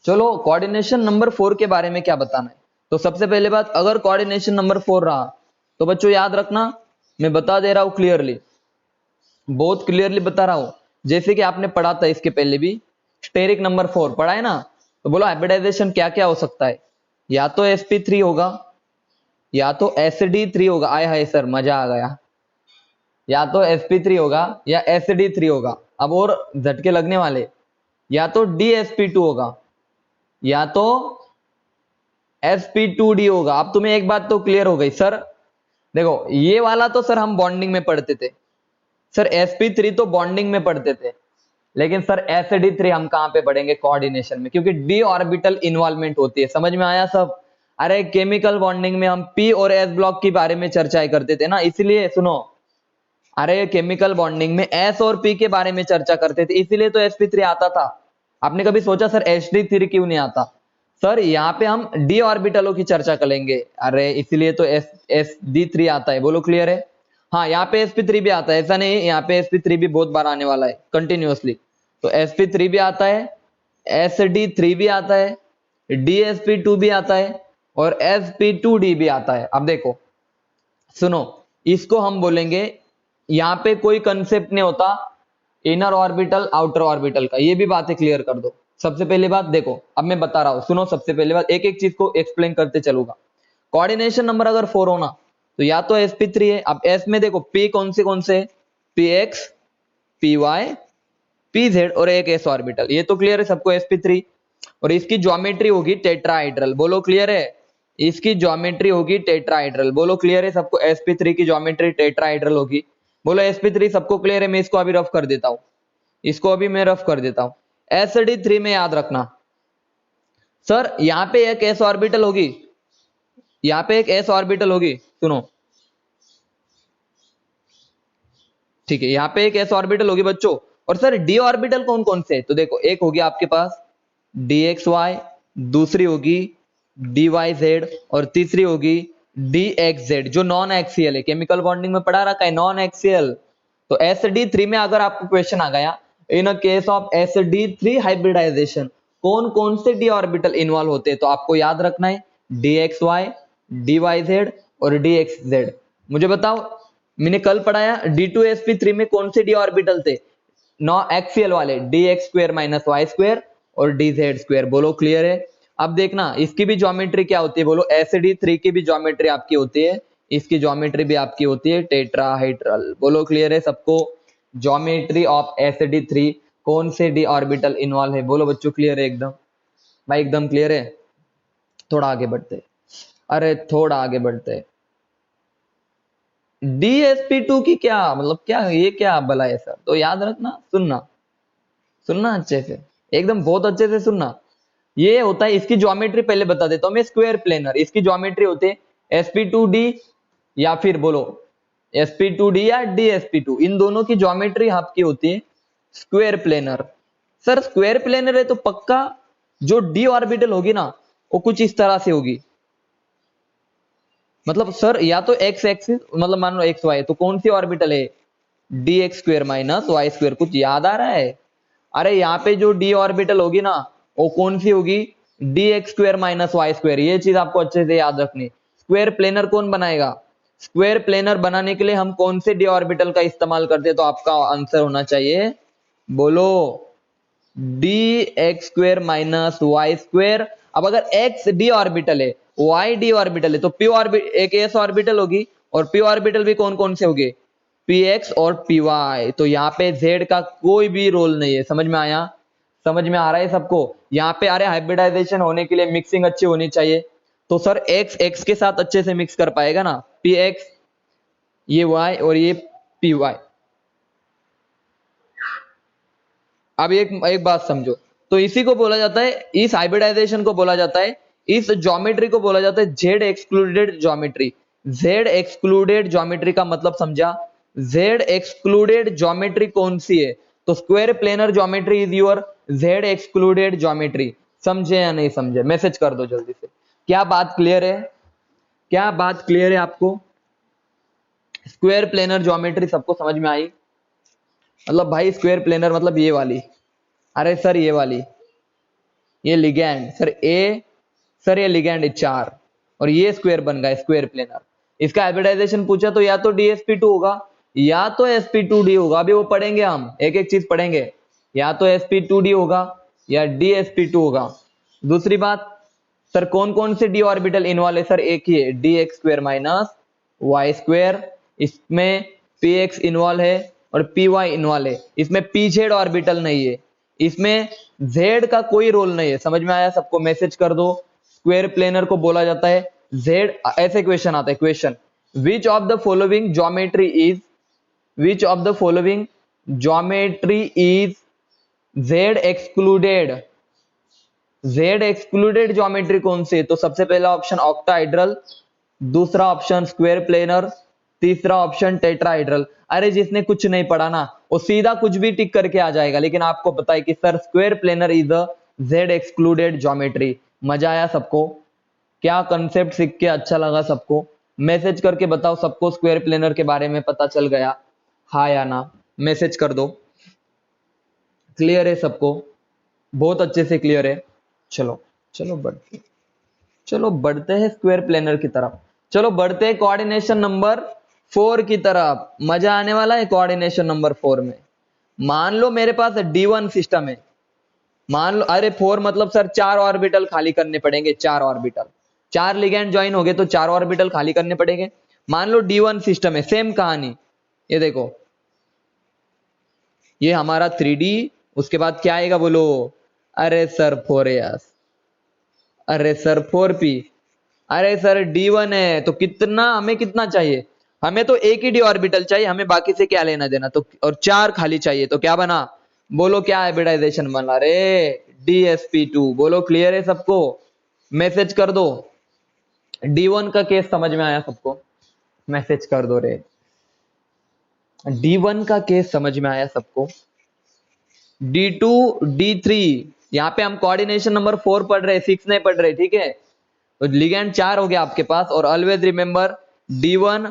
चलो coordination number 4 के बारे में क्या बताना है। तो सबसे पहले बात, अगर कोऑर्डिनेशन नंबर 4 रहा तो बच्चों याद रखना, मैं बता दे रहा हूं क्लियरली, बहुत क्लियरली बता रहा हूं। जैसे कि आपने पढ़ा था इसके पहले भी, स्टेरिक नंबर 4 पढ़ा है ना। तो बोलो हाइब्रिडाइजेशन क्या क्या हो सकता है। या तो sp3 होगा, या तो sd3 होगा। आय हाय सर मजा आ गया। या तो sp3 होगा या sd3 होगा। अब और झटके लगने वाले, या तो dsp2 होगा या तो sp2d होगा। अब तुम्हें एक बात तो क्लियर हो गई सर, देखो ये वाला तो सर हम बॉन्डिंग में पढ़ते थे सर, sp3 तो बॉन्डिंग में पढ़ते थे, लेकिन सर sd3 हम कहां पे पढ़ेंगे कोऑर्डिनेशन में, क्योंकि d ऑर्बिटल इन्वॉल्वमेंट होती है। समझ में आया सब। अरे केमिकल बॉन्डिंग में हम p और s ब्लॉक के बारे में चर्चाएं करते थे ना, इसलिए सुनो, अरे केमिकल बॉन्डिंग में s और p के बारे में चर्चा करते थे, इसीलिए तो sp3 आता था। आपने कभी सोचा सर sd3 क्यों नहीं आता। सर यहाँ पे हम d ऑर्बिटलों की चर्चा करेंगे, अरे इसलिए तो sd3 आता है। बोलो क्लियर है। हाँ यहाँ पे sp3 भी आता है, ऐसा नहीं, यहाँ पे sp3 भी बहुत बार आने वाला है कंटिन्यूअसली। तो sp3 भी आता है, sd3 भी आता है, dsp2 भी आता है और sp2d भी आता है। अब देखो सुनो, इसको हम बोलेंगे, यहां पे कोई कंसेप्ट नहीं होता इनर ऑर्बिटल आउटर ऑर्बिटल का, ये भी बातें क्लियर कर दो। सबसे पहली बात देखो, अब मैं बता रहा हूं, सुनो सबसे पहली बात, एक एक चीज को एक्सप्लेन करते चलूंगा। कोऑर्डिनेशन नंबर अगर 4 होना तो या तो sp3 है। अब s में देखो p कौन से px py pz और एक s ऑर्बिटल, ये तो क्लियर है सबको sp3। और इसकी ज्योमेट्री होगी टेट्राहाइड्रल। बोलो क्लियर है। इसकी ज्योमेट्री होगी टेट्राहाइड्रल। बोलो क्लियर है सबको, sp3 की ज्योमेट्री टेट्राहाइड्रल होगी। बोलो sp3 सबको क्लियर है। मैं इसको अभी रफ कर देता हूं, इसको अभी मैं रफ कर देता हूं। sd3 में याद रखना सर, यहां पे एक s ऑर्बिटल होगी, यहां पे एक s ऑर्बिटल होगी, सुनो ठीक है, यहाँ पे एक s ऑर्बिटल होगी बच्चों। और सर d ऑर्बिटल कौन कौन से है, तो देखो एक होगी आपके पास dxy, दूसरी होगी dyz और तीसरी होगी dxz, जो नॉन एक्सियल है। केमिकल बॉन्डिंग में पढ़ा रखा है नॉन एक्सियल। तो sd3 में अगर आपको क्वेश्चन आ गया, in a case of sd3 hybridisation कौन कौन से d ऑर्बिटल इन्वॉल्व होते हैं, तो आपको याद रखना है dxy, dyz और dxz। मुझे बताओ, मैंने कल पढ़ाया d2sp3 में कौन से d ऑर्बिटल थे, नॉ एक्सियल वाले, dx square minus Y square और dz स्क्वायर। बोलो क्लियर है। अब देखना इसकी भी ज्योमेट्री क्या होती है, बोलो sd3 की भी ज्योमेट्री आपकी होती है, इसकी ज्योमेट्री भी आपकी होती है टेट्राहाइड्रल। बोलो क्लियर है सबको। ज्योमेट्री ऑफ sd3, कौन से d ऑर्बिटल इन्वॉल्व है, बोलो बच्चों क्लियर है एकदम। भाई एकदम क्लियर है। थोड़ा आगे बढ़ते, अरे थोड़ा आगे बढ़ते। dsp2 की क्या मतलब, क्या ये क्या भला है सर, तो याद रखना, सुनना सुनना अच्छे से, एकदम बहुत अच्छे से सुनना। ये होता है, इसकी ज्योमेट्री पहले बता देता हूं मैं, स्क्वायर प्लेनर। इसकी ज्योमेट्री होती है sp2d या फिर बोलो sp2d या dsp2, इन दोनों की ज्योमेट्री आपकी होती है square planar. Sir square planar है तो पक्का जो d ऑर्बिटल होगी ना, वो कुछ इस तरह से होगी। मतलब सर या तो x एक्सिस, मतलब मान लो एक्स वाई, तो कौन सी ऑर्बिटल है, dx square minus Y square. कुछ याद आ रहा है। अरे यहाँ पे जो d ऑर्बिटल होगी ना, वो कौन सी होगी, dx square minus Y square. ये चीज आपको अच्छे से याद रखनी। स्क्वायर प्लेनर कौन बनाएगा, स्क्वायर प्लेनर बनाने के लिए हम कौन से d ऑर्बिटल का इस्तेमाल करते हैं, तो आपका आंसर होना चाहिए, बोलो dx square minus Y square. अब अगर x d ऑर्बिटल है, y d ऑर्बिटल है, तो p ऑर्बिटल एक s ऑर्बिटल होगी, और p ऑर्बिटल भी कौन कौन से होंगे, px और py। तो यहाँ पे z का कोई भी रोल नहीं है। समझ में आया, समझ में आ रहा है सबको। यहाँ पे अरे हाइब्रिडाइजेशन होने के लिए मिक्सिंग अच्छी होनी चाहिए, तो सर x x के साथ अच्छे से मिक्स कर पाएगा ना, px ये y और ये py। अब एक बात समझो, तो इसी को बोला जाता है, इस हाइब्रिडाइजेशन को बोला जाता है, इस ज्योमेट्री को बोला जाता है Z excluded geometry. Z excluded geometry का मतलब समझा, जेड एक्सक्लूडेड ज्योमेट्री कौन सी है, तो square planar geometry is your Z excluded geometry. समझे या नहीं समझे, मैसेज कर दो जल्दी से। क्या बात क्लियर है, क्या बात क्लियर है आपको। स्क्वायर प्लेनर ज्योमेट्री सबको समझ में आई। मतलब भाई स्क्वायर प्लेनर मतलब ये वाली, अरे सर ये वाली, ये लिगैंड सर ए, सर ये लिगैंड है 4 और ये स्क्वायर बन गया स्क्वायर प्लेनर। इसका हाइब्रिडाइजेशन पूछा तो या तो DsP2 होगा या तो sp2d होगा। अभी वो पढ़ेंगे, हम एक एक चीज पढ़ेंगे। या तो sp2d होगा या dsp2 होगा। दूसरी बात सर कौन कौन से d ऑर्बिटल इन्वॉल्व है? सर एक ही है dx square minus Y square, इसमें px इन्वॉल्व है और py इन्वॉल्व है। इसमें pz ऑर्बिटल नहीं है, इसमें z का कोई रोल नहीं है। समझ में आया सबको? मैसेज कर दो। स्क्वायर प्लेनर को बोला जाता है z। ऐसे क्वेश्चन आता है, question which of the following geometry is, which of the following geometry is z excluded, z excluded geometry कौन सी है? तो सबसे पहला ऑप्शन ऑक्टाहाइड्रल, दूसरा ऑप्शन स्क्वायर प्लेनर, तीसरा ऑप्शन टेट्राहाइड्रल। अरे जिसने कुछ नहीं पढ़ा ना वो सीधा कुछ भी टिक करके आ जाएगा, लेकिन आपको पता है कि sir square planar is a z excluded geometry. मजा आया सबको? क्या कंसेप्ट सीख के अच्छा लगा सबको? मैसेज करके बताओ सबको स्क्वायर प्लेनर के बारे में पता चल गया, हाँ या ना? मैसेज कर दो। क्लियर है सबको? बहुत अच्छे से क्लियर है। चलो चलो बढ़ते, चलो बढ़ते हैं स्क्वायर प्लेनर की तरफ। चलो बढ़ते हैं कोऑर्डिनेशन नंबर 4 की तरफ। मजा आने वाला है कोऑर्डिनेशन नंबर 4 में। मान लो मेरे पास D1 सिस्टम है, मान लो, अरे 4 मतलब सर 4 ऑर्बिटल खाली करने पड़ेंगे, 4 ऑर्बिटल, 4 लिगैंड ज्वाइन हो गए तो 4 ऑर्बिटल खाली करने पड़ेंगे। मान लो D1 सिस्टम है, सेम कहानी। ये देखो ये हमारा 3D, उसके बाद क्या आएगा बोलो? अरे सर 4s, अरे सर 4p, अरे सर D1 है तो कितना, हमें कितना चाहिए? हमें तो एक ही d ऑर्बिटल चाहिए, हमें बाकी से क्या लेना देना। तो और 4 खाली चाहिए, तो क्या बना बोलो? क्या हाइब्रिडाइजेशन बना रे? DsP2। बोलो क्लियर है सबको? मैसेज कर दो। D1 का केस समझ में आया सबको? मैसेज कर दो रे। D1 का केस समझ में आया सबको? D2 D3, यहाँ पे हम कोऑर्डिनेशन नंबर 4 पढ़ रहे, 6 नहीं पढ़ रहे, ठीक है? तो लिगैंड 4 हो गया आपके पास। और ऑलवेज रिमेंबर D1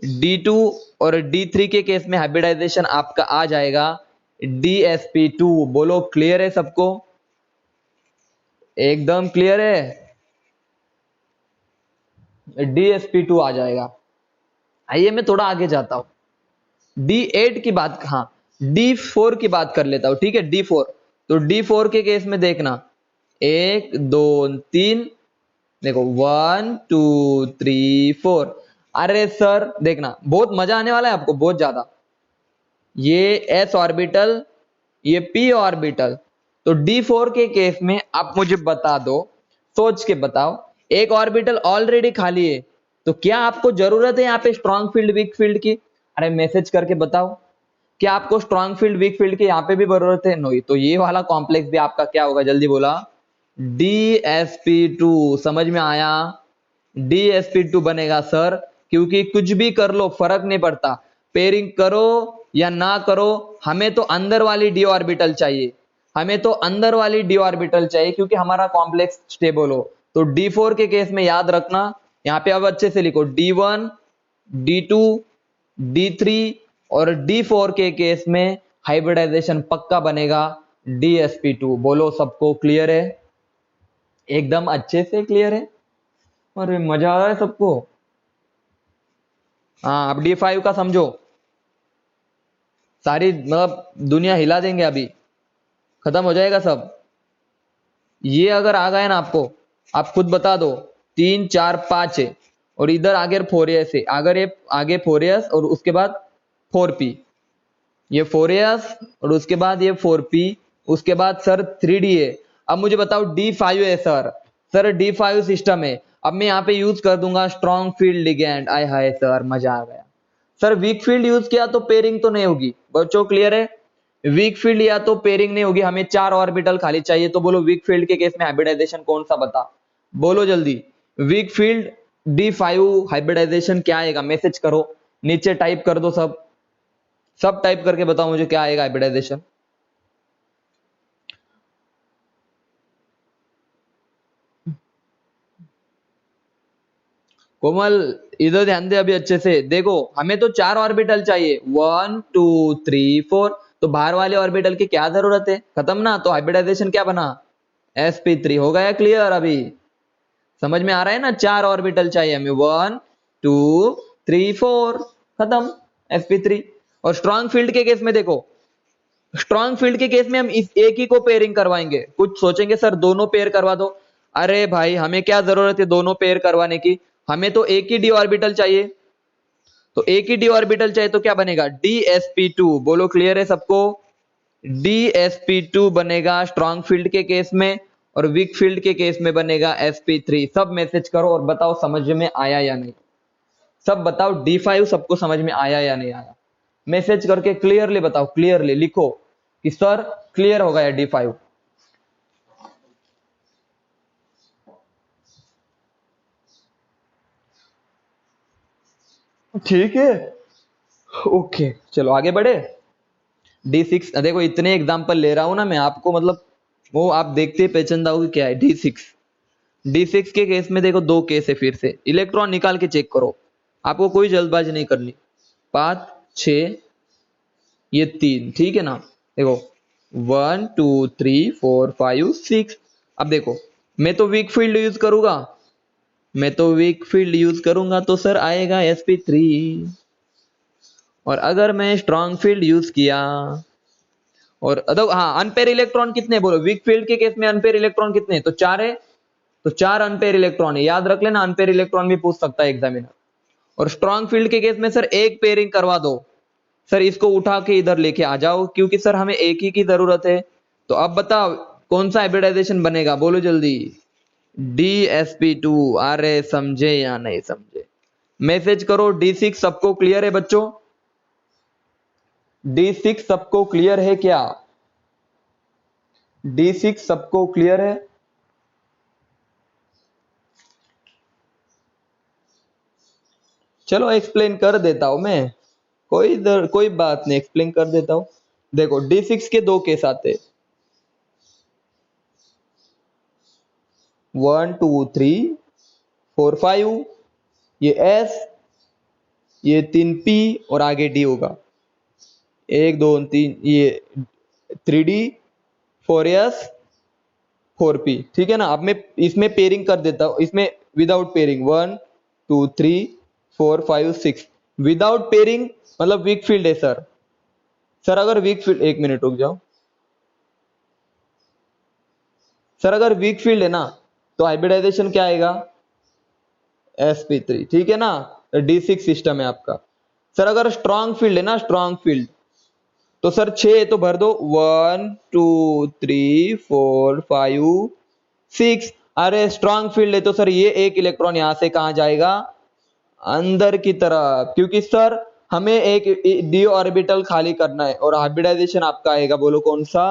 D2 और D3 के केस में हाइब्रिडाइजेशन आपका आ जाएगा DsP2। बोलो क्लियर है सबको? एकदम क्लियर है? DsP2 आ जाएगा। आइए मैं थोड़ा आगे जाता हूं। D8 की बात, हाँ D4 की बात कर लेता हूं, ठीक है? D4, तो D4 के केस में देखना 1 2 3, देखो 1 2 3 4। अरे सर देखना बहुत मजा आने वाला है आपको, बहुत ज्यादा। ये s ऑर्बिटल, ये p ऑर्बिटल। तो D4 के केस में आप मुझे बता दो, सोच के बताओ, एक ऑर्बिटल ऑलरेडी खाली है, तो क्या आपको जरूरत है यहाँ पे स्ट्रॉन्ग फील्ड वीक फील्ड की? अरे मैसेज करके बताओ, क्या आपको स्ट्रॉन्ग फील्ड वीक फील्ड की यहाँ पे भी जरूरत है? नहीं। तो ये वाला कॉम्प्लेक्स भी आपका क्या होगा? जल्दी बोला, DsP2। समझ में आया? DsP2 बनेगा सर, क्योंकि कुछ भी कर लो फर्क नहीं पड़ता, पेयरिंग करो या ना करो, हमें तो अंदर वाली d ऑर्बिटल चाहिए, हमें तो अंदर वाली d ऑर्बिटल चाहिए, क्योंकि हमारा कॉम्प्लेक्स स्टेबल हो। तो D4 के केस में याद रखना, यहाँ पे अब अच्छे से लिखो D1 D2 D3 और D4 के केस में हाइब्रिडाइजेशन पक्का बनेगा DsP2। बोलो सबको क्लियर है? एकदम अच्छे से क्लियर है? अरे मजा आ रहा है सबको? हाँ अब D5 का समझो, सारी मतलब दुनिया हिला देंगे, अभी खत्म हो जाएगा सब। ये अगर आ गए ना आपको, आप खुद बता दो 3 4 5 है और इधर आगे 4s है, अगर ये आगे 4s और उसके बाद 4p, ये 4s और उसके बाद ये 4p, उसके बाद सर 3d है। अब मुझे बताओ D5 है सर, सर D5 सिस्टम है। अब मैं यहाँ पे यूज कर दूंगा स्ट्रॉन्ग फील्ड लिगैंड। आय हाय सर मजा आ गया। सर वीक फील्ड यूज किया तो पेयरिंग तो नहीं होगी, बच्चों क्लियर है? वीक फील्ड या तो पेयरिंग नहीं होगी, हमें 4 ऑर्बिटल खाली चाहिए। तो बोलो वीक फील्ड के केस में हाइब्रिडाइजेशन कौन सा बता, बोलो जल्दी। वीक फील्ड D5 हाइब्रिडाइजेशन क्या आएगा? मैसेज करो, नीचे टाइप कर दो, सब टाइप करके बताओ मुझे क्या आएगा हाइब्रिडाइजेशन। कोमल इधर ध्यान दे, अभी अच्छे से देखो, हमें तो 4 ऑर्बिटल चाहिए, 1 2 3 4। तो बाहर वाले ऑर्बिटल की क्या जरूरत है? खत्म ना। तो हाइब्रिडाइजेशन क्या बना? sp3 हो गया क्लियर। अभी समझ में आ रहा है ना, 4 ऑर्बिटल चाहिए हमें, 1 2 3 4, खत्म sp3। और स्ट्रॉन्ग फील्ड के केस में देखो, स्ट्रॉन्ग फील्ड के केस में हम इस एक ही को पेयरिंग करवाएंगे। कुछ सोचेंगे सर दोनों पेयर करवा दो, अरे भाई हमें क्या जरूरत है दोनों पेयर करवाने की, हमें तो एक ही डी ऑर्बिटल चाहिए। तो एक ही डी ऑर्बिटल चाहिए तो क्या बनेगा, dsp2। बोलो क्लियर है सबको, dsp2 बनेगा स्ट्रॉन्ग फील्ड के केस में, और वीक फील्ड के केस में बनेगा sp3। सब मैसेज करो और बताओ समझ में आया या नहीं, सब बताओ d5 सबको समझ में आया या नहीं आया, मैसेज करके क्लियरली बताओ, क्लियरली लिखो कि सर क्लियर हो गया d5। ठीक है, ओके चलो आगे बढ़े। d6 देखो, इतने एग्जांपल ले रहा हूं ना मैं आपको, मतलब वो आप देखते ही पहचान जाओगे क्या है d6। d6 के केस में देखो दो केस है, फिर से इलेक्ट्रॉन निकाल के चेक करो, आपको कोई जल्दबाजी नहीं करनी। 5 6 ये 3, ठीक है ना। देखो 1 2 3 4 5 6। अब देखो मैं तो वीक फील्ड यूज करूंगा, मैं तो वीक फील्ड यूज करूंगा तो सर आएगा sp3। और अगर मैं स्ट्रॉन्ग फील्ड यूज किया, और हाँ अनपेयर इलेक्ट्रॉन कितने बोलो, वीक फील्ड के केस में अनपेयर इलेक्ट्रॉन कितने, तो 4 है, तो 4 अनपेयर इलेक्ट्रॉन है, याद रख लेना, अनपेयर इलेक्ट्रॉन भी पूछ सकता है एग्जामिनर। और स्ट्रॉन्ग फील्ड के केस में सर एक पेयरिंग करवा दो, सर इसको उठा के इधर लेके आ जाओ, क्योंकि सर हमें एक ही की जरूरत है। तो अब बताओ कौन सा हाइब्रिडाइजेशन बनेगा, बोलो जल्दी, dsp2। अरे समझे या नहीं समझे, मैसेज करो। d6 सबको क्लियर है बच्चों, d6 सबको क्लियर है क्या, d6 सबको क्लियर है। चलो एक्सप्लेन कर देता हूं मैं, कोई बात नहीं, एक्सप्लेन कर देता हूं। देखो d6 के दो केस आते, 1 2 3 4 5, ये s, ये 3p और आगे d होगा, 1 2 3, ये 3d 4s 4p, ठीक है ना। अब मैं इसमें पेयरिंग कर देता हूं, इसमें विदाउट पेयरिंग 1 2 3 4 5 6, विदाउट पेयरिंग मतलब वीक फील्ड है सर। सर अगर वीक फील्ड, एक मिनट रुक जाओ सर, अगर वीक फील्ड है ना तो हाइब्रिडाइजेशन क्या आएगा, sp3, ठीक है ना। d6 सिस्टम है आपका। सर अगर स्ट्रॉन्ग फील्ड है ना, स्ट्रॉन्ग फील्ड, तो सर 6 तो भर दो, 1 2 3 4 5 6। अरे स्ट्रॉन्ग फील्ड है तो सर ये एक इलेक्ट्रॉन यहां से कहां जाएगा, अंदर की तरफ, क्योंकि सर हमें एक डी ऑर्बिटल खाली करना है, और हाइब्रिडाइजेशन आपका आएगा, बोलो कौन सा,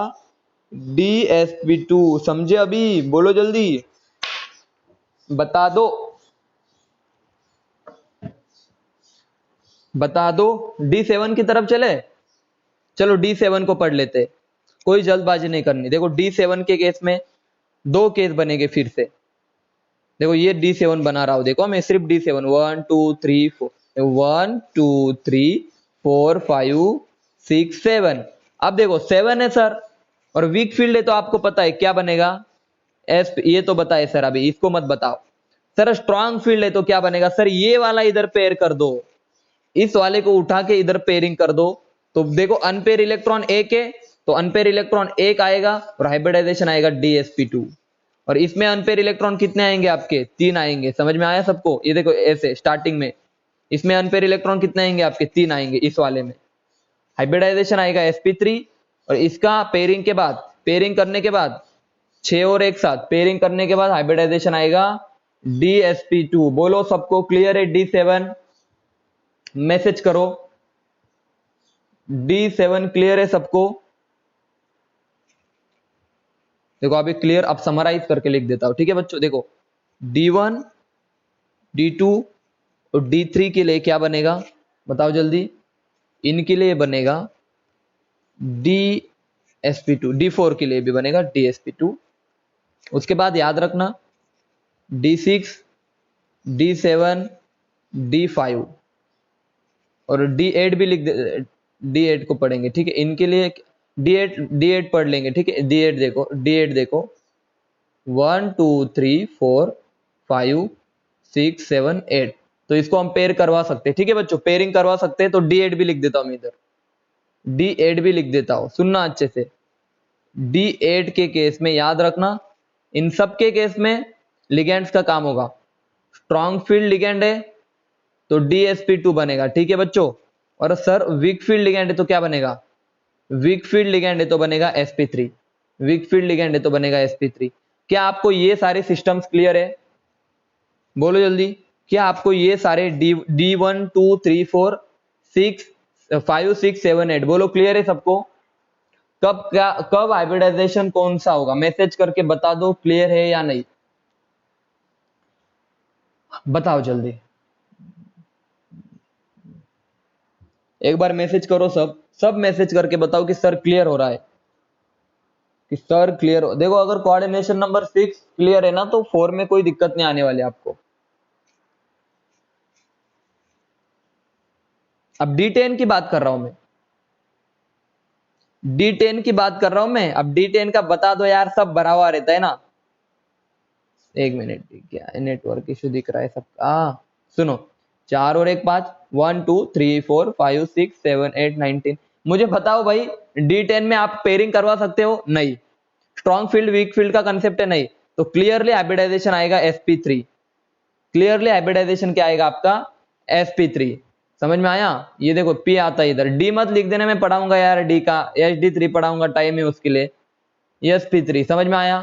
dsp2। समझे अभी, बोलो जल्दी, बता दो, बता दो। d7 की तरफ चले, चलो d7 को पढ़ लेते, कोई जल्दबाजी नहीं करनी। देखो d7 के केस में दो केस बनेंगे फिर से। देखो ये d7 बना रहा हूं, देखो मैं सिर्फ d7, 1 2 3 4, 1 2 3 4 5 6 7। अब देखो 7 है सर, और वीक फील्ड है तो आपको पता है क्या बनेगा, एस, ये तो बताए सर, अभी इसको मत बताओ। सर स्ट्रॉन्ग फील्ड है तो क्या बनेगा, सर ये वाला इधर पेयर कर दो, इस वाले को उठा के इधर पेयरिंग कर दो। तो देखो अनपेयर इलेक्ट्रॉन एक है, तो अनपेयर इलेक्ट्रॉन एक आएगा, और हाइब्रिडाइजेशन आएगा dsp2। और इसमें अनपेयर इलेक्ट्रॉन कितने आएंगे आपके, 3 आएंगे। समझ में आया सबको, ये देखो ऐसे स्टार्टिंग में इसमें अनपेयर इलेक्ट्रॉन कितने आएंगे आपके, 3 आएंगे इस वाले में। हाइब्रिडाइजेशन आएगा sp3, और इसका पेयरिंग के बाद, पेयरिंग करने के बाद 6 और एक साथ पेयरिंग करने के बाद हाइब्रिडाइजेशन आएगा dsp2। बोलो सबको क्लियर है d7, मैसेज करो, d7 क्लियर है सबको। देखो अभी क्लियर, अब समराइज करके लिख देता हूं, ठीक है बच्चों। देखो d1 d2 और d3 के लिए क्या बनेगा, बताओ जल्दी, इनके लिए बनेगा dsp2, d4 के लिए भी बनेगा dsp2। उसके बाद याद रखना d6 d7 d5 और d8 भी लिख दे, d8 को पढ़ेंगे, ठीक है। इनके लिए d8 पढ़ लेंगे, ठीक है। d8 देखो, d8 देखो, 1 2 3 4 5 6 7 8, तो इसको हम पेयर करवा सकते हैं। ठीक है बच्चों, पेयरिंग करवा सकते हैं। तो D8 भी लिख देता हूं मैं इधर, D8 भी लिख देता हूं। सुनना अच्छे से, D8 के केस में याद रखना, इन सब के केस में लिगेंड्स का काम होगा। स्ट्रॉन्ग फील्ड लिगेंड है तो DsP2 बनेगा। ठीक है बच्चों, और सर वीक फील्ड लिगेंड है तो क्या बनेगा? वीक फील्ड लिगेंड है तो बनेगा sp3। वीक फील्ड लिगेंड है तो बनेगा sp3। क्या आपको ये सारे सिस्टम्स क्लियर है? बोलो जल्दी, क्या आपको ये सारे D1 2 3 4 6 5 6 7 8 बोलो क्लियर है सबको? कब हाइब्रिडाइजेशन कौन सा होगा? मैसेज करके बता दो क्लियर है या नहीं, बताओ जल्दी। एक बार मैसेज करो, सब मैसेज करके बताओ कि सर क्लियर हो रहा है, कि सर क्लियर हो। देखो अगर कोऑर्डिनेशन नंबर 6 क्लियर है ना तो 4 में कोई दिक्कत नहीं आने वाली आपको। अब D10 की बात कर रहा हूं मैं, D10 की बात कर रहा हूं मैं। अब D10 का बता दो यार, सब भरा हुआ रहता है ना। एक मिनट, क्या नेटवर्क इशू दिख रहा है सबका? सुनो, 4 और 1 5, 1 2 3 4 5 6 7 8 9 10। मुझे बताओ भाई, D10 में आप पेयरिंग करवा सकते हो? नहीं। स्ट्रॉन्ग फील्ड वीक फील्ड का कंसेप्ट है, नहीं। तो क्लियरली हाइब्रिडाइजेशन आएगा sp3। क्लियरली हाइब्रिडाइजेशन क्या आएगा आपका? sp3। समझ में आया? ये देखो p आता है इधर, d मत लिख देना, मैं पढ़ाऊंगा यार d का, sd3 पढ़ाऊंगा, टाइम है उसके लिए। sp3 समझ में आया?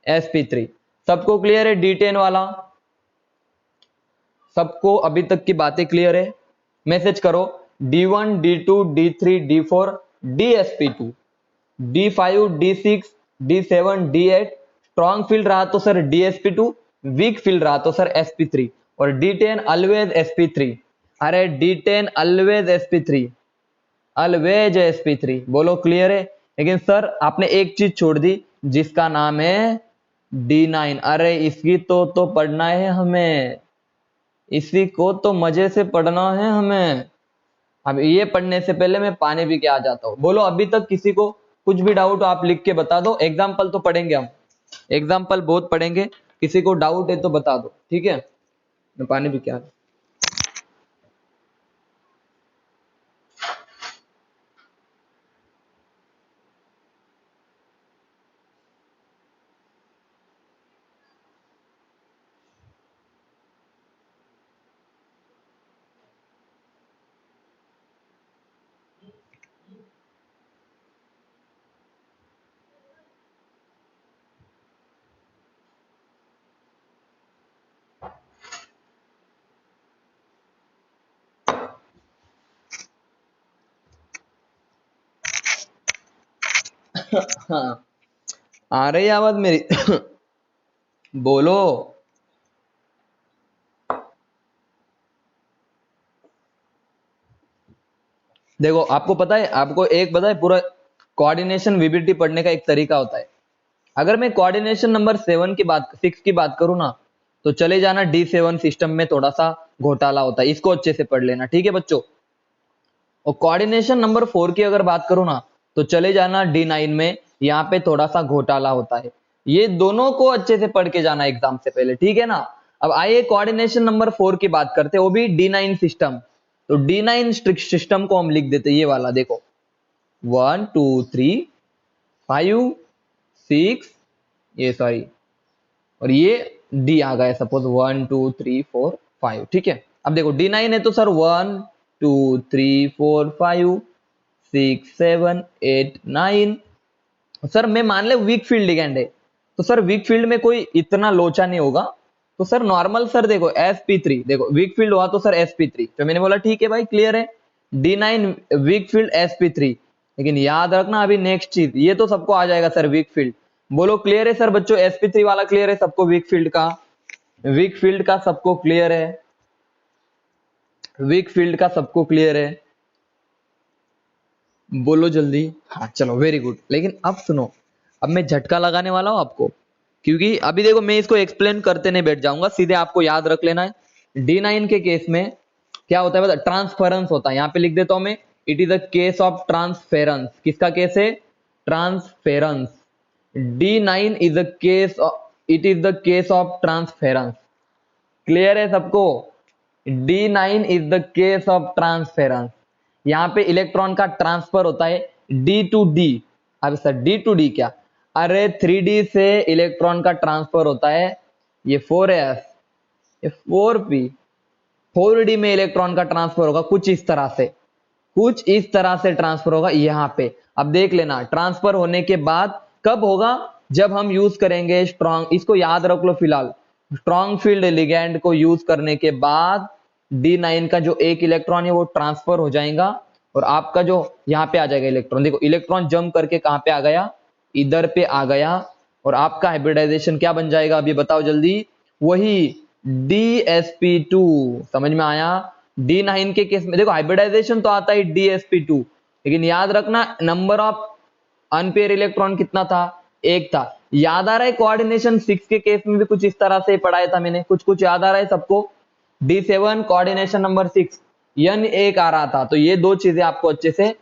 sp3 सबको क्लियर है? D10 वाला सबको अभी तक की बातें क्लियर है? मैसेज करो D1 D2 D3 D4 DsP2 D5 D6 D7 D8। Strong field रहा तो सर DsP2, वीक फील्ड रहा तो सर sp3, और D10 ऑलवेज sp3। अरे D10 always sp3, always sp3। बोलो क्लियर है? लेकिन सर आपने एक चीज छोड़ दी जिसका नाम है D9। अरे इसकी तो पढ़ना है हमें, इसी को तो मजे से पढ़ना है हमें। अब ये पढ़ने से पहले मैं पानी पी के आ जाता हूँ। बोलो अभी तक किसी को कुछ भी डाउट आप लिख के बता दो। एग्जाम्पल तो पढ़ेंगे हम, एग्जाम्पल बहुत पढ़ेंगे। किसी को डाउट है तो बता दो, ठीक है? मैं पानी पी के आ हाँ, आ रही है आवाज मेरी? बोलो। देखो आपको पता है, आपको एक पता है, पूरा कोऑर्डिनेशन वीबीटी पढ़ने का एक तरीका होता है। अगर मैं कोऑर्डिनेशन नंबर 7 की बात 6 की बात करूं ना, तो चले जाना D7 सिस्टम में थोड़ा सा घोटाला होता है, इसको अच्छे से पढ़ लेना, ठीक है बच्चों? और कोऑर्डिनेशन नंबर 4 की अगर बात करूं ना, तो चले जाना D9 में, यहाँ पे थोड़ा सा घोटाला होता है। ये दोनों को अच्छे से पढ़ के जाना एग्जाम से पहले, ठीक है ना? अब आइए कोऑर्डिनेशन नंबर 4 की बात करते हैं, वो भी D9 सिस्टम। तो D9 सिस्टम को हम लिख देते, ये वाला देखो, 1 2 3 5 6, ये सॉरी, और ये डी आ गया सपोज 1 2 3 4 5, ठीक है? अब देखो D9 है तो सर 1 2 3 4 5 6 7 8 9। सर मैं मान ले वीक फील्ड लिगेंड है, तो सर वीक फील्ड में कोई इतना लोचा नहीं होगा। तो सर नॉर्मल, सर देखो sp3, देखो वीक फील्ड हुआ तो सर sp3, तो मैंने बोला ठीक है भाई क्लियर है, D9 वीक फील्ड sp3। लेकिन याद रखना अभी नेक्स्ट चीज, ये तो सबको आ जाएगा सर वीक फील्ड। बोलो क्लियर है सर बच्चों? sp3 वाला क्लियर है सबको? वीक फील्ड का, वीक फील्ड का सबको क्लियर है? वीक फील्ड का सबको क्लियर है? बोलो जल्दी। हाँ चलो वेरी गुड। लेकिन अब सुनो, अब मैं झटका लगाने वाला हूं आपको, क्योंकि अभी देखो मैं इसको एक्सप्लेन करते नहीं बैठ जाऊंगा, सीधे आपको याद रख लेना है। D9 के केस में क्या होता है बता, ट्रांसफरेंस होता है। यहाँ पे लिख देता हूं मैं, it is a case of transference. किसका केस है? Transference. D9 is a case of it is the case of transference. Clear है सबको? D9 is the case of transference. यहाँ पे इलेक्ट्रॉन का ट्रांसफर होता है D टू D। अब सर D टू D क्या? अरे 3D से इलेक्ट्रॉन का ट्रांसफर होता है, ये 4s, ये 4p। 4D में इलेक्ट्रॉन का ट्रांसफर होगा कुछ इस तरह से, कुछ इस तरह से ट्रांसफर होगा यहाँ पे। अब देख लेना, ट्रांसफर होने के बाद कब होगा? जब हम यूज करेंगे स्ट्रॉन्ग, इसको याद रख लो फिलहाल, स्ट्रॉन्ग फील्ड लिगेंड को यूज करने के बाद D9 का जो एक इलेक्ट्रॉन है वो ट्रांसफर हो जाएगा और आपका जो यहाँ पे आ जाएगा इलेक्ट्रॉन। देखो इलेक्ट्रॉन जंप करके कहाँ पे आ गया? इधर पे आ गया और आपका हाइब्रिडाइजेशन क्या बन जाएगा? अभी बताओ जल्दी। वही DsP2। समझ में आया? D9 के केस में देखो हाइब्रिडाइजेशन तो आता है DsP2, लेकिन याद रखना नंबर ऑफ अनपेयर इलेक्ट्रॉन कितना था? एक था। याद आ रहा है कोऑर्डिनेशन 6 के केस में भी कुछ इस तरह से पढ़ाया था मैंने, कुछ कुछ याद आ रहा है सबको? D7 कोऑर्डिनेशन नंबर 6 N1 आ रहा था। तो ये दो चीजें आपको अच्छे से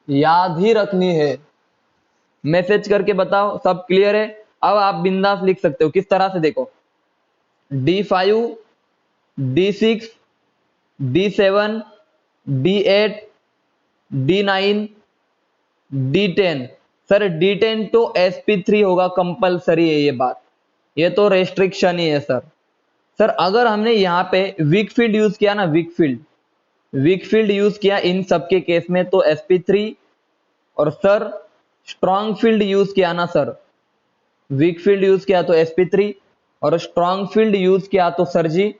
याद ही रखनी है। मैसेज करके बताओ सब क्लियर है? अब आप बिंदास लिख सकते हो किस तरह से, देखो D5, D6, D7, D8, D9, D10। Sir D10 तो sp3 होगा, कंपलसरी है ये बात, ये तो रेस्ट्रिक्शन ही है सर। सर अगर हमने यहाँ पे वीक फील्ड यूज किया ना, वीक फील्ड यूज किया इन सबके केस में तो sp3, और सर स्ट्रॉन्ग फील्ड यूज किया ना सर, वीक फील्ड यूज किया तो sp3 और स्ट्रॉन्ग फील्ड यूज किया तो सर जी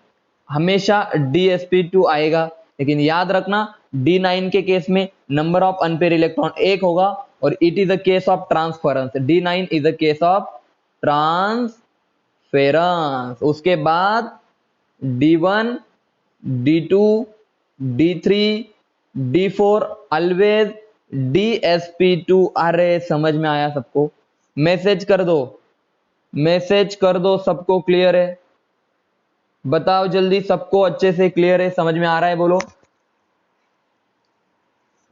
हमेशा DsP2 आएगा। लेकिन याद रखना D9 के केस में नंबर ऑफ अनपेयर इलेक्ट्रॉन एक होगा और it is the case of transference. D9 is the case of transference. उसके बाद D1, D2, D3, D4 always DsP2। अरे समझ में आया सबको? मैसेज कर दो, मैसेज कर दो, सबको क्लियर है? बताओ जल्दी, सबको अच्छे से क्लियर है? समझ में आ रहा है? बोलो।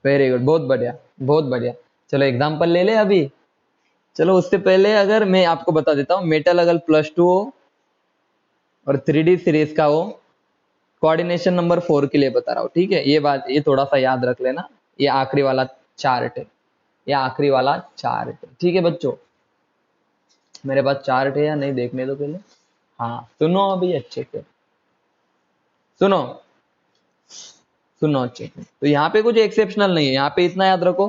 वेरी गुड, बहुत बढ़िया, बहुत बढ़िया। चलो एग्जांपल ले ले अभी। चलो उससे पहले अगर मैं आपको बता देता हूं, मेटल अगर +2 हो और 3D सीरीज का हो, कोऑर्डिनेशन नंबर 4 के लिए बता रहा हूं, ठीक है? ये बात, ये थोड़ा सा याद रख लेना। ये आखिरी वाला चार्ट है, ये आखिरी वाला चार्ट है, ठीक है बच्चों? मेरे पास चार्ट है या नहीं देखने दो पहले। हाँ सुनो अभी अच्छे से सुनो, सुनो अच्छे से। तो यहाँ पे कुछ एक्सेप्शनल नहीं है, यहाँ पे इतना याद रखो,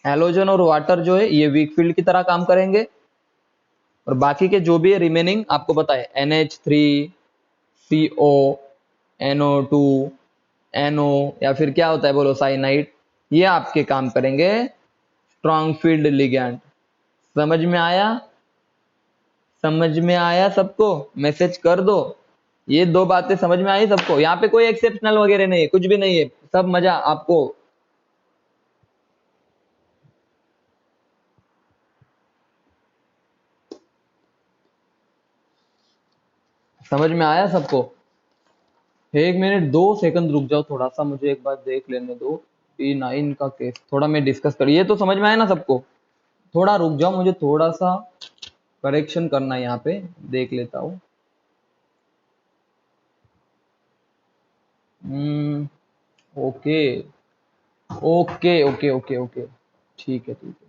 हैलोजन और वाटर जो है ये वीक फील्ड की तरह काम करेंगे और बाकी के जो भी है रिमेनिंग आपको पता है NH3, CO, NO2, NO या फिर क्या होता है बोलो, साइनाइड, ये आपके काम करेंगे स्ट्रॉन्ग फील्ड लिगैंड। समझ में आया? समझ में आया सबको? मैसेज कर दो। ये दो बातें समझ में आई सबको? यहाँ पे कोई एक्सेप्शनल वगैरह नहीं है, कुछ भी नहीं है, सब मजा आपको। समझ में आया सबको? 1 मिनट 2 सेकंड रुक जाओ, थोड़ा सा मुझे एक बार देख लेने दो। D9 का केस थोड़ा मैं डिस्कस कर, ये तो समझ में आया ना सबको? थोड़ा रुक जाओ, मुझे थोड़ा सा करेक्शन करना है यहाँ पे, देख लेता हूँ। Okay okay okay okay okay, ठीक है ठीक है।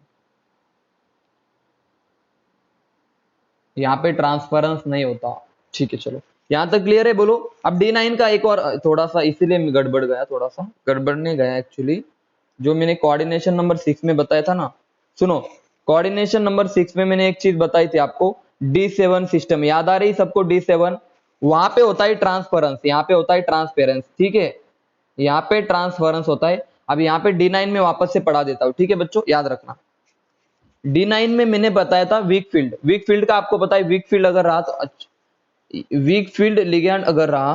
यहाँ पे ट्रांसफरेंस नहीं होता, ठीक है चलो यहाँ तक क्लियर है? बोलो। अब D9 का एक और थोड़ा सा, इसीलिए गड़बड़ गया, थोड़ा सा गड़बड़ने गया एक्चुअली, जो मैंने कोऑर्डिनेशन नंबर 6 में बताया था ना। सुनो, कोऑर्डिनेशन नंबर 6 में मैंने एक चीज बताई थी आपको, D7 सिस्टम, याद आ रही सबको? D7 वहां पे होता है ट्रांसफरेंस, यहाँ पे होता है ट्रांसपेरेंस, ठीक है? यहाँ पे ट्रांसफरेंस होता है। अब यहाँ पे D9 में वापस से पढ़ा देता हूँ, ठीक है बच्चों? याद रखना D9 में मैंने बताया था वीक फील्ड, वीक फील्ड का आपको पता है, वीक फील्ड अगर रहा तो वीक फील्ड लिगैंड अगर रहा,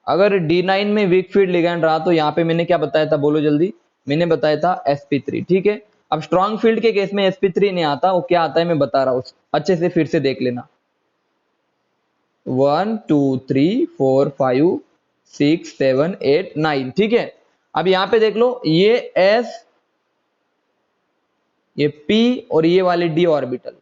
अगर D9 में वीक फील्ड लिगैंड रहा तो यहाँ पे मैंने क्या बताया था बोलो जल्दी? मैंने बताया था sp3, ठीक है? अब स्ट्रॉन्ग फील्ड के केस में sp3 नहीं आता, वो क्या आता है मैं बता रहा हूँ, अच्छे से फिर से देख लेना। 1 2 3 4 5 6 7 8 9, ठीक है? अब यहाँ पे देख लो, ये s, ये p और ये वाले d ऑर्बिटल।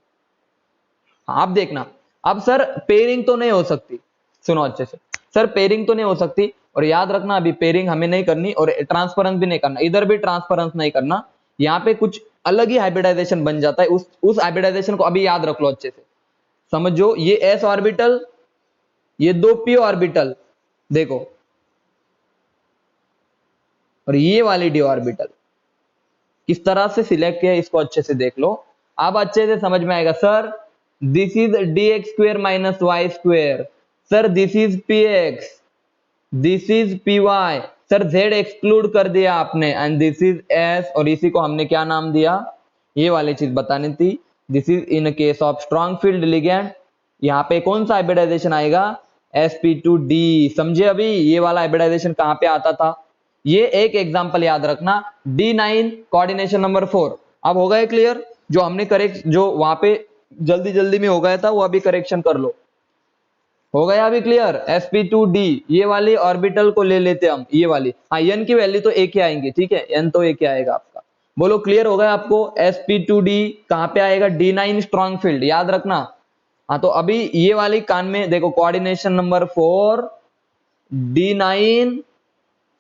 आप देखना अब सर पेयरिंग तो नहीं हो सकती, सुनो अच्छे से सर, पेयरिंग तो नहीं हो सकती, और याद रखना अभी पेयरिंग हमें नहीं करनी और ट्रांसफरेंस भी नहीं करना, इधर भी ट्रांसफरेंस नहीं करना, यहाँ पे कुछ अलग ही हाइब्रिडाइजेशन बन जाता है, उस हाइब्रिडाइजेशन को अभी याद रख लो अच्छे से, समझो। ये s ऑर्बिटल, ये दो p ऑर्बिटल, देखो, और ये वाली d ऑर्बिटल किस तरह से सिलेक्ट किया इसको अच्छे से देख लो, अब अच्छे से समझ में आएगा। Sir this is dx square minus Y square, sir this is px, this is py, sir z exclude कर दिया आपने, एंड दिस इज s, और इसी को हमने क्या नाम दिया, ये वाली चीज बतानी थी, this is in case of strong field ligand, यहाँ पे कौन सा हाइब्रिडाइजेशन आएगा, sp2d, समझे। अभी ये वाला हाइब्रिडाइजेशन कहाँ पे आता था, ये एक एग्जांपल याद रखना, D9 कोऑर्डिनेशन नंबर 4। अब हो गया क्लियर, जो हमने करेक्ट, जो वहां पे जल्दी जल्दी में हो गया था वो अभी करेक्शन कर लो, हो गया अभी क्लियर। sp2d, ये वाली ऑर्बिटल को ले लेते हम, ये वाली, हाँ n की वैल्यू तो एक ही आएंगी, ठीक है, n तो एक ही आएगा आपका, बोलो क्लियर हो गया आपको। sp2d कहाँ पे आएगा, D9 स्ट्रॉन्ग फील्ड, याद रखना। हाँ तो अभी ये वाली कान में देखो, coordination number 4, D9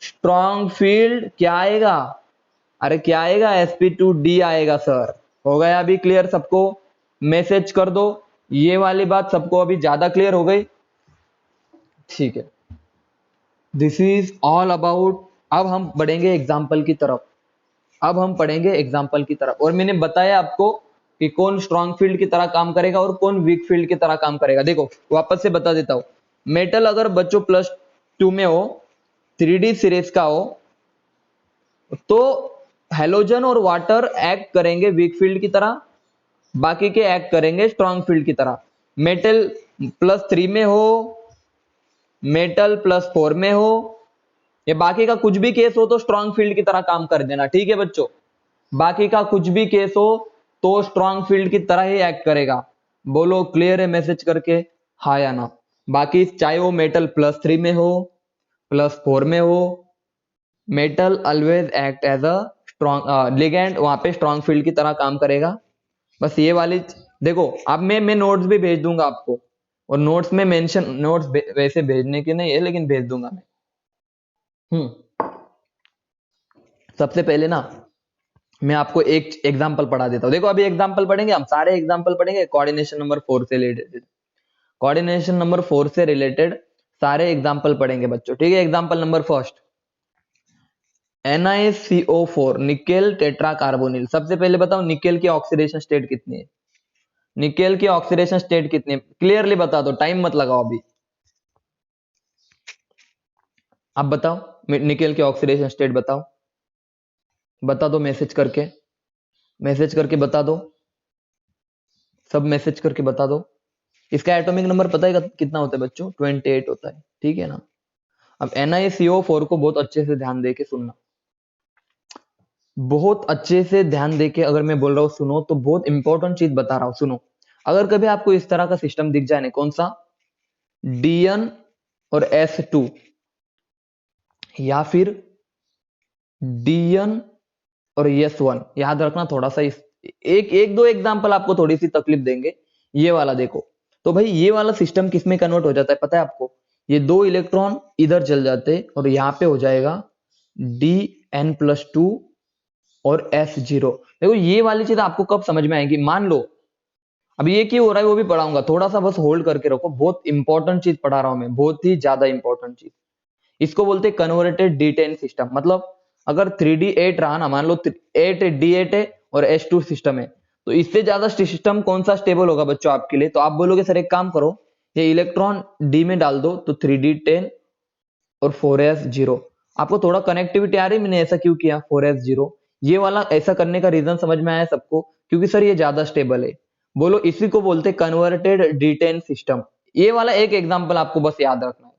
strong field क्या आएगा, अरे क्या आएगा, sp2d आएगा सर। हो गया अभी क्लियर सबको, मैसेज कर दो, ये वाली बात सबको अभी ज्यादा क्लियर हो गई, ठीक है। दिस इज ऑल अबाउट, अब हम बढ़ेंगे एग्जाम्पल की तरफ, अब हम पढ़ेंगे एग्जाम्पल की तरफ, और मैंने बताया आपको कि कौन स्ट्रॉन्ग फील्ड की तरह काम करेगा और कौन वीक फील्ड की तरह काम करेगा। देखो वापस से बता देता हूं, मेटल अगर बच्चों +2 में हो, 3D सीरीज का हो, तो हेलोजन और वाटर एक्ट करेंगे वीक फील्ड की तरह, बाकी के एक्ट करेंगे स्ट्रॉन्ग फील्ड की तरह। मेटल +3 में हो, मेटल +4 में हो, ये बाकी का कुछ भी केस हो तो स्ट्रॉन्ग फील्ड की तरह काम कर देना, ठीक है बच्चों। बाकी का कुछ भी केस हो तो स्ट्रॉन्ग फील्ड की तरह ही एक्ट करेगा, बोलो क्लियर है, मैसेज करके हाँ या ना। बाकी चाहे वो मेटल +3 में हो, +4 में हो, metal always act as a strong ligand, वहां पे स्ट्रॉन्ग फील्ड की तरह काम करेगा। बस ये वाली देखो, अब मैं नोट्स भी भेज दूंगा आपको, और नोट्स में मेंशन, नोट्स वैसे भेजने के नहीं है लेकिन भेज दूंगा मैं। सबसे पहले ना मैं आपको एक एग्जांपल पढ़ा देता हूं, देखो अभी एग्जांपल पढ़ेंगे हम, सारे एग्जांपल पढ़ेंगे कोऑर्डिनेशन नंबर 4 से रिलेटेड, कोऑर्डिनेशन नंबर 4 से रिलेटेड सारे एग्जांपल पढ़ेंगे बच्चों, ठीक है। Example number first, NiCO4 nickel tetra carbonyl. सबसे पहले बताओ निकेल की ऑक्सीडेशन स्टेट कितनी है, निकेल की ऑक्सीडेशन स्टेट कितनी है, क्लियरली बता दो, टाइम मत लगाओ अभी, अब बताओ निकेल की ऑक्सीडेशन स्टेट बताओ, बता दो मैसेज करके, मैसेज करके बता दो, सब मैसेज करके बता दो। इसका एटॉमिक नंबर पता है कितना होता है बच्चों, 28 होता है, ठीक है ना। अब NiCO4 को बहुत अच्छे से ध्यान देके सुनना, बहुत अच्छे से ध्यान देके अगर मैं बोल रहा हूँ सुनो, तो बहुत इंपॉर्टेंट चीज बता रहा हूँ सुनो। अगर कभी आपको इस तरह का सिस्टम दिख जाए ना, कौन सा, Dn और S2, या फिर Dn और S1, याद रखना थोड़ा सा, इस एक एक दो एग्जांपल आपको थोड़ी सी तकलीफ देंगे। ये वाला देखो, तो भाई ये वाला सिस्टम किस में कन्वर्ट हो जाता है पता है आपको, ये 2 इलेक्ट्रॉन इधर चल जाते और यहाँ पे हो जाएगा Dn+2 और S0। देखो ये वाली चीज आपको कब समझ में आएगी, मान लो अब ये क्यों हो रहा है वो भी पढ़ाऊंगा, थोड़ा सा बस होल्ड करके रखो, बहुत इंपॉर्टेंट चीज पढ़ा रहा हूं मैं, बहुत ही ज्यादा इंपॉर्टेंट चीज। इसको बोलते हैं कन्वर्टेड D10 सिस्टम, मतलब अगर 3D8 रहा ना, मान लो 8D8 है और S2 सिस्टम है, तो इससे ज्यादा सिस्टम कौन सा स्टेबल होगा बच्चों आपके लिए, तो आप बोलोगे सर एक काम करो, ये इलेक्ट्रॉन D में डाल दो, तो 3D10 और 4s0। आपको थोड़ा कनेक्टिविटी आ रही, मैंने ऐसा क्यों किया 4s0, ये वाला ऐसा करने का रीजन समझ में आया सबको, क्योंकि सर ये ज्यादा स्टेबल है, बोलो इसी को बोलते कन्वर्टेड D10 सिस्टम। ये वाला एक एग्जांपल आपको बस याद रखना है,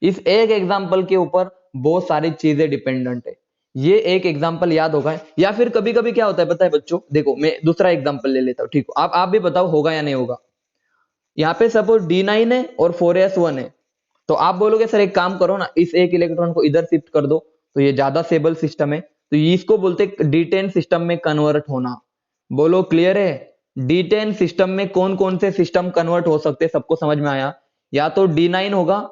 इस एक एग्जांपल के ऊपर बहुत सारी चीजें डिपेंडेंट है, ये एक एग्जांपल याद होगा। या फिर कभी कभी क्या होता है पता है बच्चों, देखो मैं दूसरा एग्जांपल ले लेता हूँ, ठीक हो, आप भी बताओ होगा या नहीं होगा। यहाँ पे सपोज D9 है और 4s1 है, तो आप बोलोगे सर एक काम करो ना, इस एक इलेक्ट्रॉन को इधर शिफ्ट कर दो, तो ये ज्यादा स्टेबल सिस्टम है, तो इसको बोलते D10 सिस्टम में कन्वर्ट होना, बोलो क्लियर है। D10 सिस्टम में कौन कौन से सिस्टम कन्वर्ट हो सकते हैं, सबको समझ में आया। या तो D9 होगा,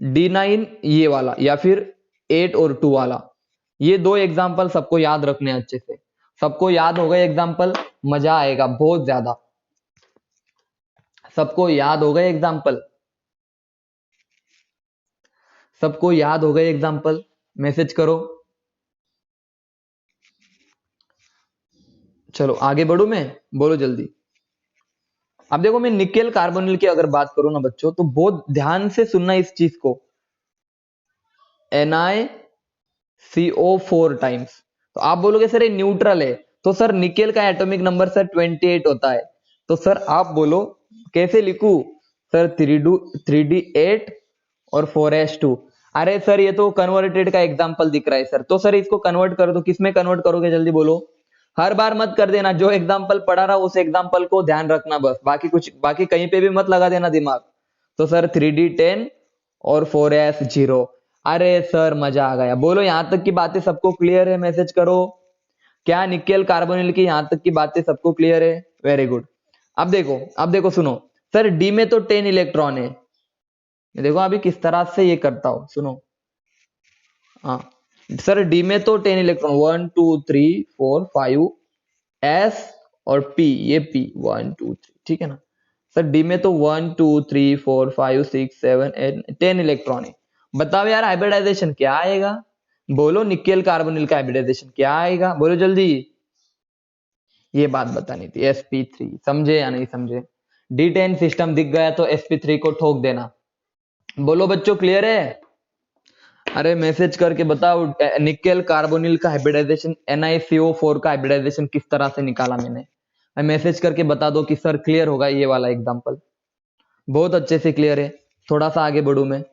D9 ये वाला, या फिर 8 और 2 वाला। ये दो एग्जाम्पल सबको याद रखने हैं अच्छे से। सबको याद हो गए एग्जाम्पल, मजा आएगा बहुत ज्यादा। सबको याद हो गए एग्जाम्पल, सबको याद हो गए एग्जाम्पल, मैसेज करो। चलो आगे बढ़ू मैं, बोलो जल्दी। अब देखो मैं निकेल कार्बोनिल की अगर बात करूं ना बच्चों, तो बहुत ध्यान से सुनना इस चीज को। NiCO4 टाइम्स, तो आप बोलोगे सर ये न्यूट्रल है, तो सर निकेल का एटॉमिक नंबर सर 28 होता है। तो सर आप बोलो कैसे लिखूं, सर 3D8 और 4s2। अरे सर ये तो कन्वर्टेड का एग्जांपल दिख रहा है सर, तो सर इसको कन्वर्ट कर दो। किस में कन्वर्ट करोगे जल्दी बोलो। हर बार मत कर देना, जो एग्जांपल पढ़ा रहा उस एग्जांपल को ध्यान रखना बस, बाकी कहीं पे भी मत लगा देना दिमाग। तो सर 3D10 और 4s0। अरे सर मजा आ गया, बोलो यहां तक की बातें सबको क्लियर है, मैसेज करो। क्या निकेल कार्बोनिल की यहां तक की बातें सबको क्लियर है? Very good. अब देखो सुनो, सर डी में तो 10 इलेक्ट्रॉन है। देखो अभी किस तरह से ये करता हूं, सुनो। हाँ सर डी में तो 10 इलेक्ट्रॉन, 1 2 3 4 5 एस और पी, ये पी 1 2 3, ठीक है ना। सर डी में तो 1 2 3 4 5 6 7 8 10 इलेक्ट्रॉन है। बताओ यार हाइब्रिडाइजेशन क्या आएगा, बोलो निकेल कार्बोनिल का हाइब्रिडाइजेशन क्या आएगा, बोलो जल्दी। ये बात बतानी थी, sp3। समझे या नहीं समझे? D10 सिस्टम दिख गया तो sp3 को ठोक देना। बोलो बच्चों क्लियर है? अरे मैसेज करके बताओ निकेल कार्बोनिल का हाइब्रिडाइजेशन, NiCO4 का हाइब्रिडाइजेशन किस तरह से निकाला मैंने। मैसेज करके बता दो कि सर क्लियर होगा ये वाला एग्जांपल। बहुत अच्छे से क्लियर है। थोड़ा सा आगे बढ़ू मैं,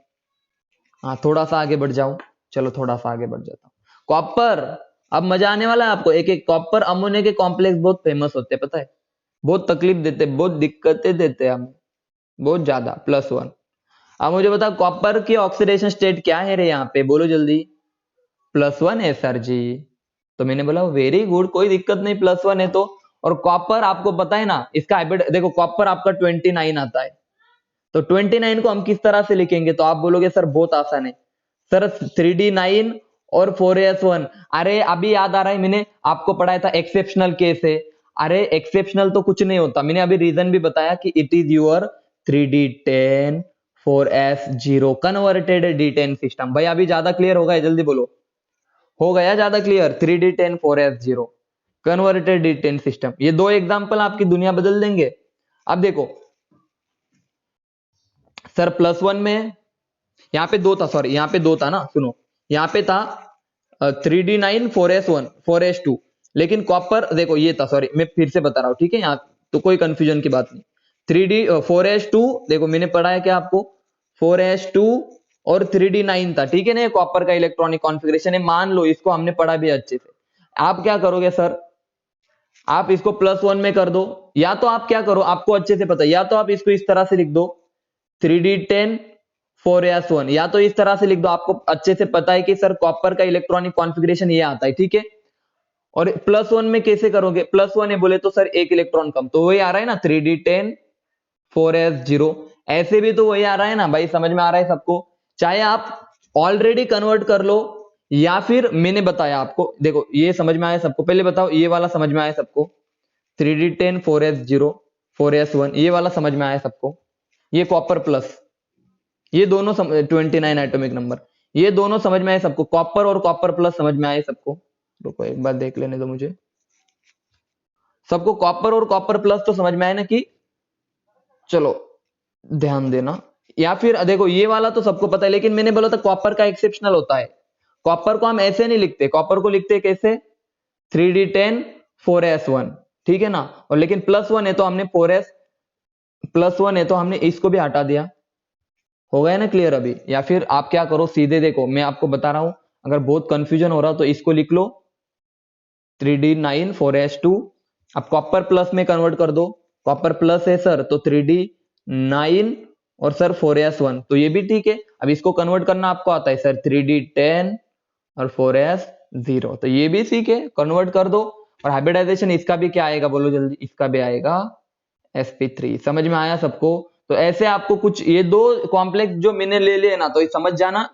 हाँ थोड़ा सा आगे बढ़ जाऊं। चलो थोड़ा सा आगे बढ़ जाता हूँ। कॉपर, अब मजा आने वाला है आपको। एक एक कॉपर अमोनिया के कॉम्प्लेक्स बहुत फेमस होते हैं, पता है, बहुत तकलीफ देते, बहुत दिक्कतें देते हैं हमें, बहुत ज्यादा। +1। अब मुझे बताओ कॉपर की ऑक्सीडेशन स्टेट क्या है रे यहाँ पे, बोलो जल्दी। +1 है सर जी। तो मैंने बोला वेरी गुड, कोई दिक्कत नहीं, +1 है तो। और कॉपर आपको पता है ना, इसका हाइब्रिड देखो, कॉपर आपका 29 आता है। तो 29 को हम किस तरह से लिखेंगे, तो आप बोलोगे सर बहुत आसान है सर, 3D9 और 4s1। अरे अभी याद आ रहा है, मैंने आपको पढ़ाया था एक्सेप्शनल केस है। अरे एक्सेप्शनल तो कुछ नहीं होता, मैंने अभी रीजन भी बताया कि it is your 3D10 4s0 converted D10 system. भाई अभी ज्यादा क्लियर हो गया, जल्दी बोलो। हो गया ज्यादा clear? 3D10 4s0 converted D10 system, ये दो एग्जांपल आपकी दुनिया बदल देंगे। अब देखो सर +1 में यहाँ पे दो था, सॉरी यहाँ पे दो था ना, सुनो। यहाँ पे था 3D9 4s1 4s2, लेकिन कॉपर देखो ये था, सॉरी मैं फिर से बता रहा हूँ, ठीक है, यहाँ तो कोई कंफ्यूजन की बात नहीं। 4s2 देखो मैंने पढ़ा है क्या आपको, 4s2 और 3D9 था, ठीक है ना। ये कॉपर का इलेक्ट्रॉनिक कॉन्फ़िगरेशन है, मान लो इसको हमने पढ़ा भी अच्छे से। आप क्या करोगे सर, आप इसको +1 में कर दो, या तो आप क्या करो, आपको अच्छे से पता है, या तो आप इसको इस तरह से लिख दो 3D10 4s1, या तो इस तरह से लिख दो, आपको अच्छे से पता है कि सर कॉपर का इलेक्ट्रॉनिक कॉन्फ़िगरेशन ये आता है, ठीक है। और +1 में कैसे करोगे, +1 है बोले तो सर एक इलेक्ट्रॉन कम, तो वही आ रहा है ना 3D10 4s0। ऐसे भी तो वही आ रहा है ना भाई, समझ में आ रहा है सबको? चाहे आप ऑलरेडी कन्वर्ट कर लो, या फिर मैंने बताया आपको, देखो ये समझ में आया सबको, पहले बताओ ये वाला समझ में आया सबको, 3D10 4s0 4s1, ये वाला समझ में आया सबको। ये कॉपर प्लस, ये दोनों 29 एटॉमिक नंबर, ये दोनों समझ में आए सबको, कॉपर और कॉपर प्लस समझ में आए सबको। रुको एक बार देख लेने दो मुझे, सबको कॉपर और कॉपर प्लस तो समझ में आए ना कि, चलो ध्यान देना। या फिर देखो ये वाला तो सबको पता है, लेकिन मैंने बोला था कॉपर का एक्सेप्शनल होता है। कॉपर को हम ऐसे नहीं लिखते, कॉपर को लिखते कैसे, 3D10 4s1, ठीक है ना। और लेकिन +1 है तो हमने 4s, +1 है तो हमने इसको भी हटा दिया। हो गया ना क्लियर अभी? या फिर आप क्या करो, सीधे देखो मैं आपको बता रहा हूं, अगर बहुत कंफ्यूजन हो रहा तो इसको लिख लो 3D9 4s2। अब कॉपर प्लस में कन्वर्ट कर दो, कॉपर प्लस है सर तो 3D9 और सर 4s1, तो ये भी ठीक है। अब इसको कन्वर्ट करना आपको आता है सर, 3D10 और 4s0, तो ये भी ठीक है, कन्वर्ट कर दो। और हाइब्रिडाइजेशन इसका भी क्या आएगा बोलो जल्दी, इसका भी आएगा sp3। समझ में आया सबको? तो ऐसे आपको कुछ ये दो कॉम्प्लेक्स जो मैंने ले लिए ना, तो ये समझ जाना,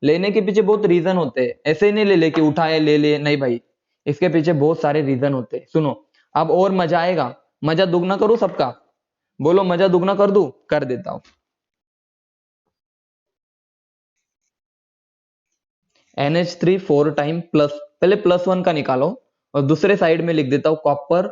लेने के पीछे बहुत रीजन होते हैं। ऐसे ही नहीं ले ले कि उठाए ले ले, नहीं भाई, इसके पीछे बहुत सारे रीजन होते हैं। सुनो अब और मजा आएगा, मजा दुगना करूं सबका, बोलो मजा दुगना कर दूं? कर देता हूं। NH3 4 टाइम प्लस, पहले +1 का निकालो और दूसरे साइड में लिख देता हूं कॉपर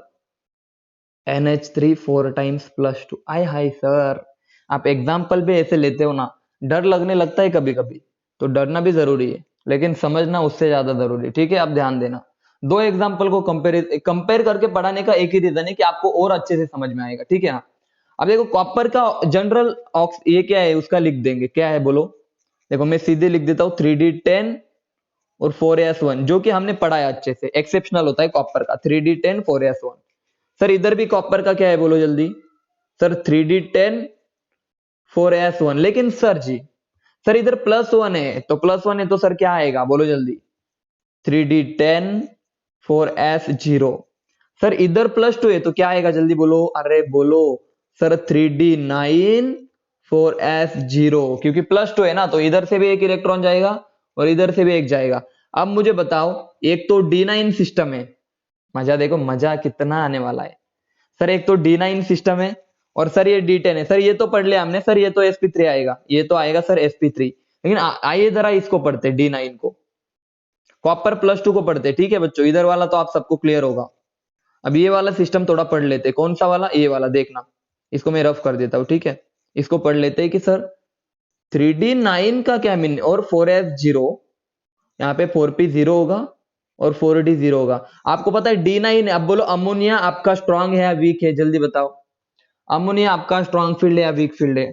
NH3 4 टाइम्स +2। आय हाय सर, आप एग्जाम्पल भी ऐसे लेते हो ना, डर लगने लगता है कभी कभी, तो डरना भी जरूरी है लेकिन समझना उससे ज्यादा जरूरी है। ठीक है, आप ध्यान देना। दो एग्जाम्पल को कंपेयर करके पढ़ाने का एक ही रीजन है कि आपको और अच्छे से समझ में आएगा। ठीक है ना? अब देखो कॉपर का जनरल ऑक्स ये क्या है उसका लिख देंगे, क्या है बोलो? देखो मैं सीधे लिख देता हूँ 3d10 और 4s1, जो कि हमने पढ़ा है अच्छे से, एक्सेप्शनल होता है कॉपर का 3d10 4s1। सर इधर भी कॉपर का क्या है बोलो जल्दी? Sir 3d10 4s1। लेकिन सर जी, सर इधर +1 है, तो +1 है तो सर क्या आएगा बोलो जल्दी? 3d10 4s0। सर इधर +2 है तो क्या आएगा जल्दी बोलो? अरे बोलो सर 3d9 4s0, क्योंकि +2 है ना, तो इधर से भी एक इलेक्ट्रॉन जाएगा और इधर से भी एक जाएगा। अब मुझे बताओ, एक तो d9 सिस्टम है, मजा देखो मजा कितना आने वाला है। सर एक तो d9 सिस्टम है और सर ये d10 है। सर ये तो पढ़ लिया हमने, सर ये तो sp3 आएगा, ये तो आएगा सर sp3। लेकिन आइए जरा इसको पढ़ते, d9 को, कॉपर +2 को पढ़ते। ठीक है बच्चों, इधर वाला तो आप सबको क्लियर होगा। अब ये वाला सिस्टम थोड़ा पढ़ लेते। कौन सा वाला? ये वाला, देखना इसको मैं रफ कर देता हूँ। ठीक है, इसको पढ़ लेते हैं कि सर 3d9 का क्या मीन, और 4s0, यहाँ पे 4p0 होगा और 4d0 होगा। आपको पता है d9 है। अब बोलो अमोनिया आपका स्ट्रांग है या वीक है, जल्दी बताओ। अमोनिया आपका स्ट्रांग फील्ड है या वीक फील्ड है?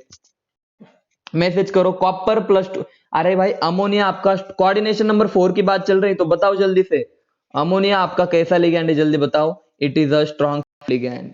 मैसेज करो। कॉपर +2, अरे भाई अमोनिया आपका कोऑर्डिनेशन नंबर 4 की बात चल रही, तो बताओ जल्दी से, अमोनिया आपका कैसा लिगैंड है, जल्दी बताओ। It is a strong ligand.